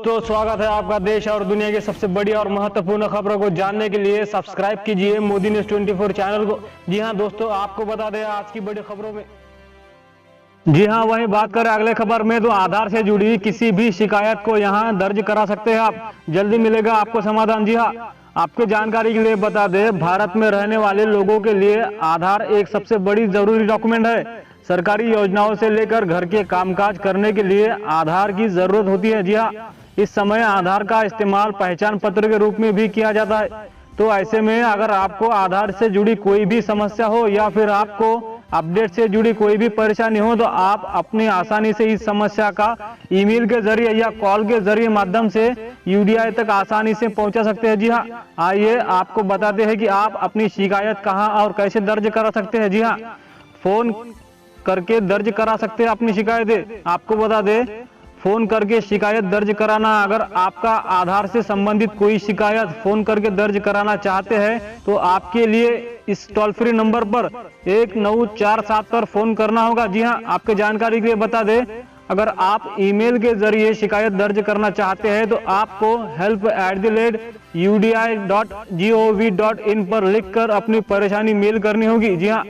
दोस्तों, स्वागत है आपका देश और दुनिया की सबसे बड़ी और महत्वपूर्ण खबरों को जानने के लिए सब्सक्राइब कीजिए मोदी न्यूज 24 चैनल को। जी हां दोस्तों, आपको बता दें आज की बड़ी खबरों में। जी हां, वही बात करें अगले खबर में तो आधार से जुड़ी किसी भी शिकायत को यहां दर्ज करा सकते हैं आप। जल्दी मिलेगा आपको समाधान। जी हां, आपको जानकारी के लिए बता दें, भारत में रहने वाले लोगों के लिए आधार एक सबसे बड़ी जरूरी डॉक्यूमेंट है। सरकारी योजनाओं से लेकर घर के कामकाज करने के लिए आधार की जरूरत होती है। जी हाँ, इस समय आधार का इस्तेमाल पहचान पत्र के रूप में भी किया जाता है। तो ऐसे में अगर आपको आधार से जुड़ी कोई भी समस्या हो या फिर आपको अपडेट से जुड़ी कोई भी परेशानी हो तो आप अपनी आसानी से इस समस्या का ईमेल के जरिए या कॉल के जरिए माध्यम से यूडीआई तक आसानी से पहुंचा सकते हैं। जी हाँ, आइए आपको बताते हैं कि आप अपनी शिकायत कहां और कैसे दर्ज करा सकते हैं। जी हाँ, फोन करके दर्ज करा सकते हैं अपनी शिकायतें। आपको बता दें, फोन करके शिकायत दर्ज कराना, अगर आपका आधार से संबंधित कोई शिकायत फोन करके दर्ज कराना चाहते हैं तो आपके लिए इस टोल फ्री नंबर पर 1947 पर फोन करना होगा। जी हां, आपके जानकारी के लिए बता दें, अगर आप ईमेल के जरिए शिकायत दर्ज करना चाहते हैं तो आपको help@udi.gov.in पर लिखकर अपनी परेशानी मेल करनी होगी। जी हाँ,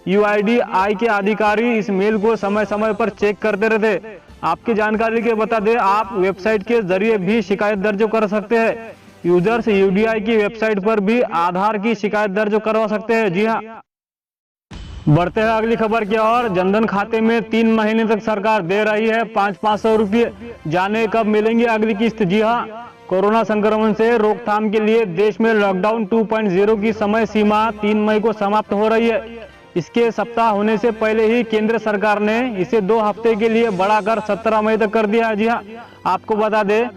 यूआईडीआई के अधिकारी इस मेल को समय समय पर चेक करते रहते। आपकी जानकारी के बता दें, आप वेबसाइट के जरिए भी शिकायत दर्ज कर सकते हैं। यूजर्स यूडीआई की वेबसाइट पर भी आधार की शिकायत दर्ज करवा सकते हैं। जी हाँ, बढ़ते हैं अगली खबर की ओर। जनधन खाते में 3 महीने तक सरकार दे रही है 500 रुपये। जाने कब मिलेंगे अगली किस्त। जी हाँ, कोरोना संक्रमण से रोकथाम के लिए देश में लॉकडाउन 2.0 की समय सीमा 3 मई को समाप्त हो रही है। इसके सप्ताह होने से पहले ही केंद्र सरकार ने इसे 2 हफ्ते के लिए बढ़ाकर 17 मई तक कर दिया है। जी हाँ, आपको बता दें,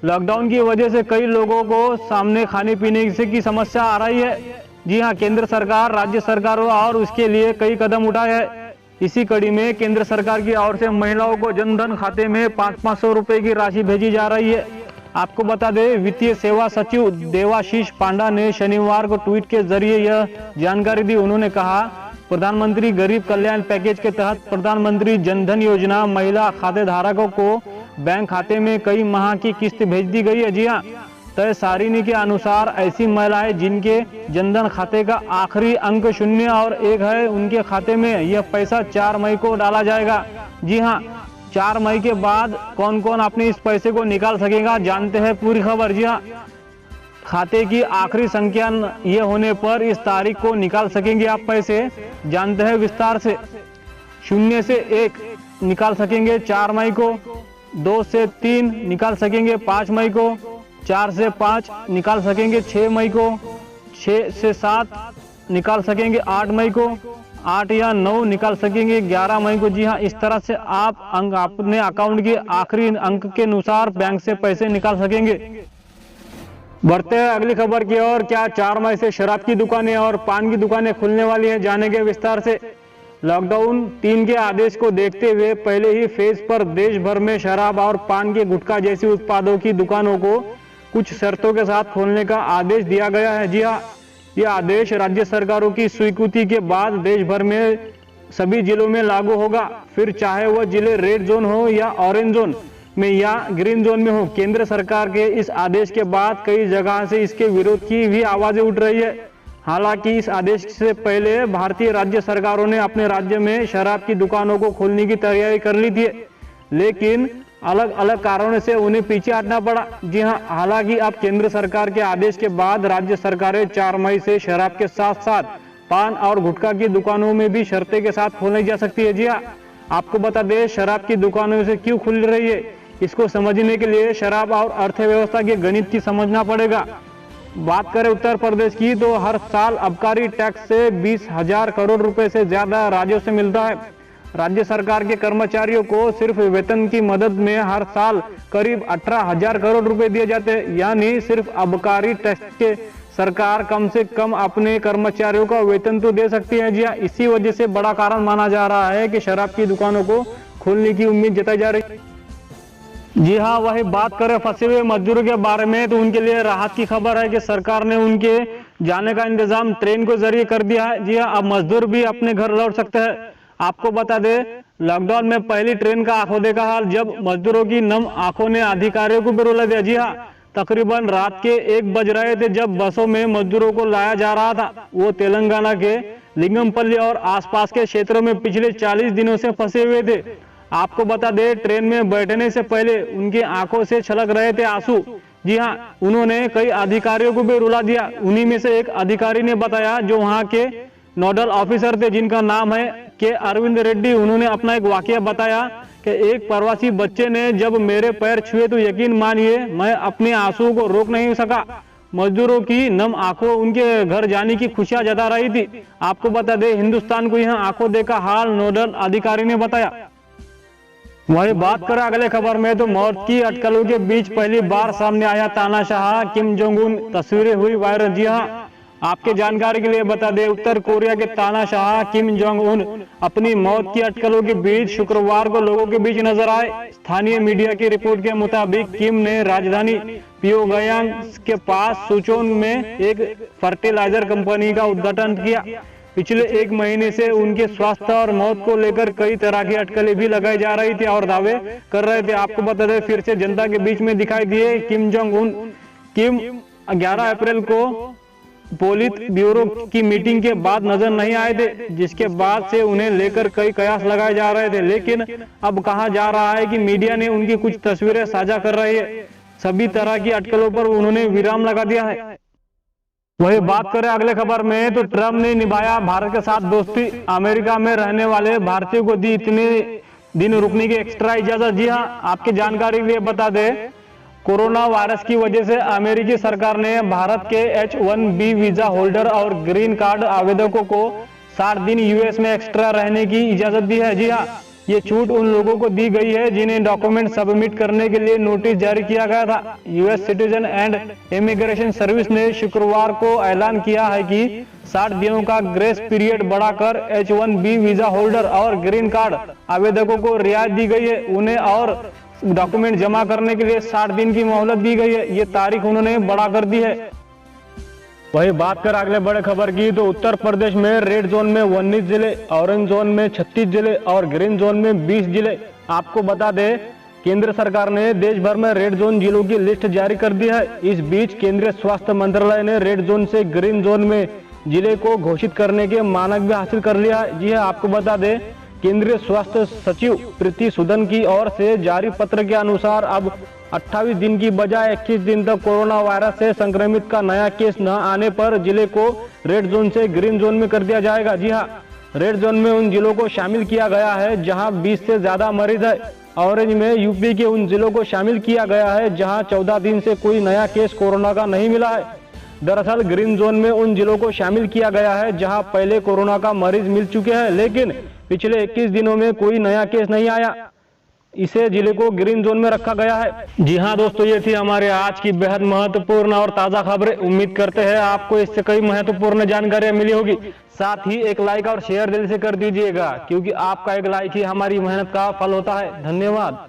लॉकडाउन की वजह से कई लोगों को सामने खाने पीने की समस्या आ रही है। जी हाँ, केंद्र सरकार, राज्य सरकारों और उसके लिए कई कदम उठाए हैं। इसी कड़ी में केंद्र सरकार की ओर से महिलाओं को जनधन खाते में 500 रुपए की राशि भेजी जा रही है। आपको बता दें, वित्तीय सेवा सचिव देवाशीष पांडा ने शनिवार को ट्वीट के जरिए यह जानकारी दी। उन्होंने कहा, प्रधानमंत्री गरीब कल्याण पैकेज के तहत प्रधानमंत्री जनधन योजना महिला खाते धारकों को बैंक खाते में कई माह की किस्त भेज दी गई है। जी हाँ, तय सारिणी के अनुसार ऐसी महिलाएं जिनके जनधन खाते का आखिरी अंक 0 और 1 है, उनके खाते में यह पैसा 4 मई को डाला जाएगा। जी हाँ, 4 मई के बाद कौन कौन अपने इस पैसे को निकाल सकेगा, जानते हैं पूरी खबर। जी हाँ, खाते की आखिरी संख्या ये होने पर इस तारीख को निकाल सकेंगे आप पैसे, जानते हैं विस्तार से। 0 से 1 निकाल सकेंगे 4 मई को, 2 से 3 निकाल सकेंगे 5 मई को, 4 से 5 निकाल सकेंगे 6 मई को, 6 से 7 निकाल सकेंगे 8 मई को, 8 या 9 निकाल सकेंगे 11 मई को। जी हाँ, इस तरह से आप अपने अकाउंट के आखिरी अंक के अनुसार बैंक से पैसे निकाल सकेंगे। बढ़ते हैं अगली खबर की ओर। क्या 4 मई से शराब की दुकानें और पान की दुकानें खुलने वाली हैं, जानेंगे विस्तार से। लॉकडाउन 3 के आदेश को देखते हुए पहले ही फेज पर देश भर में शराब और पान के गुटखा जैसी उत्पादों की दुकानों को कुछ शर्तों के साथ खोलने का आदेश दिया गया है। जी हाँ, यह आदेश राज्य सरकारों की स्वीकृति के बाद देश भर में सभी जिलों में लागू होगा, फिर चाहे वह जिले रेड जोन हो या ऑरेंज जोन में या ग्रीन जोन में हो। केंद्र सरकार के इस आदेश के बाद कई जगह से इसके विरोध की भी आवाजें उठ रही है। हालांकि इस आदेश से पहले भारतीय राज्य सरकारों ने अपने राज्य में शराब की दुकानों को खोलने की तैयारी कर ली थी, लेकिन अलग अलग कारणों से उन्हें पीछे हटना पड़ा। जी हाँ, हालांकि अब केंद्र सरकार के आदेश के बाद राज्य सरकारें 4 मई से शराब के साथ साथ पान और गुटखा की दुकानों में भी शर्तें के साथ खोली जा सकती है। जी हाँ, आपको बता दें, शराब की दुकानों से क्यों खुल रही है, इसको समझने के लिए शराब और अर्थव्यवस्था के गणित की समझना पड़ेगा। बात करें उत्तर प्रदेश की तो हर साल आबकारी टैक्स से 20,000 करोड़ रुपए से ज्यादा राजस्व मिलता है। राज्य सरकार के कर्मचारियों को सिर्फ वेतन की मदद में हर साल करीब 18,000 करोड़ रुपए दिए जाते हैं। यानी सिर्फ आबकारी टैक्स के सरकार कम से कम अपने कर्मचारियों का वेतन तो दे सकती है। जी हाँ, इसी वजह से बड़ा कारण माना जा रहा है कि शराब की दुकानों को खोलने की उम्मीद जताई जा रही है। जी हाँ, वही बात करें फंसे हुए मजदूरों के बारे में तो उनके लिए राहत की खबर है कि सरकार ने उनके जाने का इंतजाम ट्रेन के जरिए कर दिया है। जी हाँ, अब मजदूर भी अपने घर लौट सकते हैं। आपको बता दे, लॉकडाउन में पहली ट्रेन का आंखों देखा हाल, जब मजदूरों की नम आंखों ने अधिकारियों को भी रुला दिया। जी हाँ, तकरीबन रात के 1 बज रहे थे जब बसों में मजदूरों को लाया जा रहा था। वो तेलंगाना के लिंगमपल्ली और आसपास के क्षेत्रों में पिछले 40 दिनों से फंसे हुए थे। आपको बता दे, ट्रेन में बैठने से पहले उनकी आंखों से छलक रहे थे आंसू। जी हाँ, उन्होंने कई अधिकारियों को भी रुला दिया। उन्हीं में से एक अधिकारी ने बताया, जो वहां के नोडल ऑफिसर थे, जिनका नाम है के अरविंद रेड्डी। उन्होंने अपना एक वाकया बताया कि एक प्रवासी बच्चे ने जब मेरे पैर छुए तो यकीन मानिए मैं अपने आंसू को रोक नहीं सका। मजदूरों की नम आंखों उनके घर जाने की खुशियां जता रही थी। आपको बता दे, हिंदुस्तान को यह आंखों देखा हाल नोडल अधिकारी ने बताया। वही बात करें अगले खबर में, तो मौत की अटकलों के बीच पहली बार सामने आया तानाशाह किम जोंग उन, तस्वीरें हुई वायरल। जी हाँ, आपके जानकारी के लिए बता दें, उत्तर कोरिया के तानाशाह किम जोंग उन अपनी मौत की अटकलों के बीच शुक्रवार को लोगों के बीच नजर आए। स्थानीय मीडिया की रिपोर्ट के मुताबिक किम ने राजधानी प्योंगयांग के पास सुचोन में एक फर्टिलाइजर कंपनी का उद्घाटन किया। पिछले 1 महीने से उनके स्वास्थ्य और मौत को लेकर कई तरह की अटकलें भी लगाई जा रही थी और दावे कर रहे थे। आपको बता दें, फिर से जनता के बीच में दिखाई दिए किम जोंग उन। किम 11 अप्रैल को पोलित ब्यूरो की मीटिंग के बाद नजर नहीं आए थे, जिसके बाद से उन्हें लेकर कई कयास लगाए जा रहे थे। लेकिन अब कहा जा रहा है कि मीडिया ने उनकी कुछ तस्वीरें साझा कर रही है। सभी तरह की अटकलों पर उन्होंने विराम लगा दिया है। वही बात करें अगले खबर में, तो ट्रंप ने निभाया भारत के साथ दोस्ती। अमेरिका में रहने वाले भारतीयों को दी इतने दिन रुकने की एक्स्ट्रा इजाजत। जी हाँ, आपकी जानकारी के लिए बता दें, कोरोना वायरस की वजह से अमेरिकी सरकार ने भारत के H-1B वीजा होल्डर और ग्रीन कार्ड आवेदकों को 60 दिन यूएस में एक्स्ट्रा रहने की इजाजत दी है। जी हाँ, ये छूट उन लोगों को दी गई है जिन्हें डॉक्यूमेंट सबमिट करने के लिए नोटिस जारी किया गया था। US citizen and immigration service ने शुक्रवार को ऐलान किया है कि 60 दिनों का ग्रेस पीरियड बढ़ाकर H-1B वीजा होल्डर और ग्रीन कार्ड आवेदकों को रियायत दी गई है। उन्हें और डॉक्यूमेंट जमा करने के लिए 60 दिन की मोहलत दी गई है। ये तारीख उन्होंने बढ़ा कर दी है। वही बात कर अगले बड़े खबर की, तो उत्तर प्रदेश में रेड जोन में 19 जिले, ऑरेंज जोन में 36 जिले और ग्रीन जोन में 20 जिले। आपको बता दें, केंद्र सरकार ने देश भर में रेड जोन जिलों की लिस्ट जारी कर दी है। इस बीच केंद्रीय स्वास्थ्य मंत्रालय ने रेड जोन से ग्रीन जोन में जिले को घोषित करने के मानक भी हासिल कर लिया है। जी हाँ, आपको बता दें, केंद्रीय स्वास्थ्य सचिव प्रीति सूदन की ओर से जारी पत्र के अनुसार अब 28 दिन की बजाय 21 दिन तक कोरोना वायरस से संक्रमित का नया केस न आने पर जिले को रेड जोन से ग्रीन जोन में कर दिया जाएगा। जी हाँ, रेड जोन में उन जिलों को शामिल किया गया है जहां 20 से ज्यादा मरीज है। ऑरेंज में यूपी के उन जिलों को शामिल किया गया है जहां 14 दिन से कोई नया केस कोरोना का नहीं मिला है। दरअसल ग्रीन जोन में उन जिलों को शामिल किया गया है जहां पहले कोरोना का मरीज मिल चुके हैं, लेकिन पिछले 21 दिनों में कोई नया केस नहीं आया। इसे जिले को ग्रीन जोन में रखा गया है। जी हाँ दोस्तों, ये थी हमारे आज की बेहद महत्वपूर्ण और ताजा खबरें। उम्मीद करते हैं आपको इससे कई महत्वपूर्ण जानकारियां मिली होगी। साथ ही एक लाइक और शेयर दिल से कर दीजिएगा, क्योंकि आपका एक लाइक ही हमारी मेहनत का फल होता है। धन्यवाद।